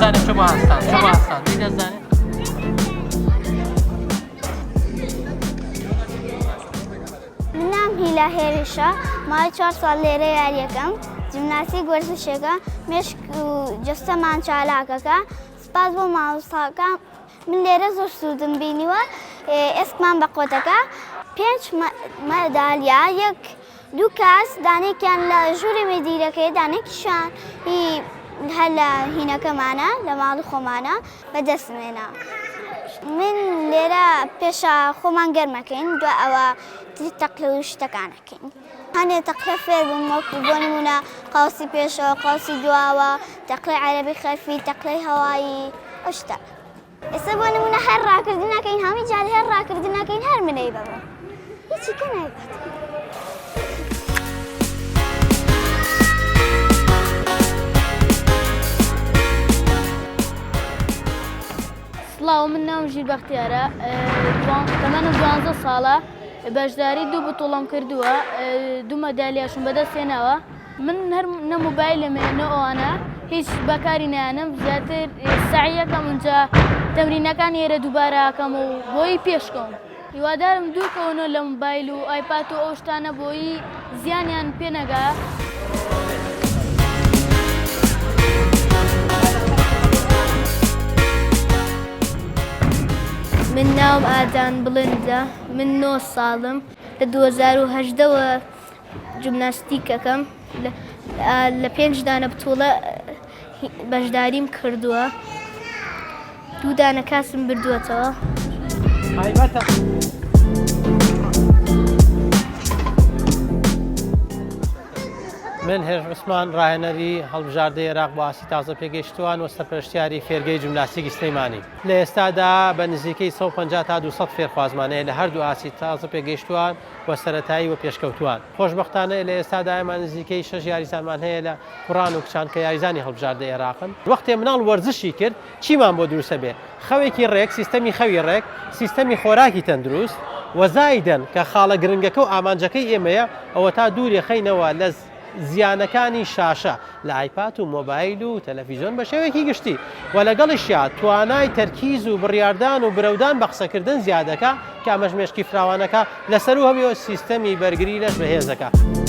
دەزانێت چۆ هەستان چۆ هەستان دەزانێت منام هیلا هێرشە مای 4 ساڵ لێرە یاریەکەم جیمناستیک وەرزشێکە مێشک و جەستەمان چالاکەکە سپاس بۆ مامۆستاکە من لێرە زۆر سوودم بینیوە ئێسکمان بە قۆتەکە 5 مەدالیا یەک دوو کەس دانێکیان لە ژووری مێدیرەکەی دانێکیشان هەر لە هینەکەمانە لە ماڵی خۆمانە بەدەستمێنا من لێرە پێشە خۆمان گەرمەکەین دوای ئەوە تەقلە و شتەکانەکەین هەنێ تەقلە فێر بووم وەکو بۆ نمونە قاوسی پێشەوە قاوسی دواوە تەقلەی عەرەبی خەرفی تەقلەی هەوایی ئەو شتە ئێستا بۆ نمونە هەر ڕاکردنەکەین هەمی جارێ هەر ڕاکردنەکەین هەر منەی بەبە هیچی کە نایبێت سڵاو من ناوم ژیر بەختیارە تەمەنم 12 ساڵە بەشداری 2 بتوڵەم کردووە 2 مەدالیاشم بەدەستێناوە من هەر نە مۆبایلەمێ نە ئەوانە هیچ بەکاری نایەنم زیاتر سەعیەکەم اونجا تەمرینەکان ئێرە دووبارەکەم و بۆی پێشکەم هیوادارم دوورکەونە لە مۆبایل و ئایپات و ئەو شتانە بۆی زیانیان پێنەگا من ناوم ئادان بڵندە من 9 ساڵم لە 2010ەوە جیمناستیکەکەم لە 5 دانە بتوڵە بەشداریم کردووە 2 دانە کاسم بردووەتەوە من هێرش عوسمان ڕاهێنەری هەڵبژاردەی عێراق بۆ ئاسی تازە پێگەیشتووان و سەرپەرشتیاری فێرگەی جیمناستیکی سلەیمانی لە ئێستادا بە نزیکەی 150 تا 200 فێرخوازمانەیە لە هەردوو ئاسی تازە پێگەیشتووان وە سەرەتایی و پێشکەوتووان خۆشبەختانە لە ئێستادا ئەمان نزیکەی 6 یاریزانمان هەیە لە قورآن و کچان کە یاریزانی هەڵبژاردەی عێراقن وەختێ مناڵ وەرزشی کرد چیمان بۆ دروستە بێ خەوێکی ڕێک سیستەمی خەوی ڕێک سیستەمی خۆراکی تەندروست وەزایدەن کە خاڵە گرنگەکە و ئامانجەکەی ئێمەیە ئەوە تا دووری خەینەوە لە زیانەکانی شاشە لە ئایپات و مۆبایل و تەلەڤیزۆن بە شێوەیەکی گشتی و لەگەڵیشیا توانای تەرکیز و بڕیاردان و برەودان بە قسەکردن زیادەکە کە ئەمەش مێشکی فراوانەکە لەسەر و هەمیەوە سیستەمی بەرگری لەش بەهێزەکە.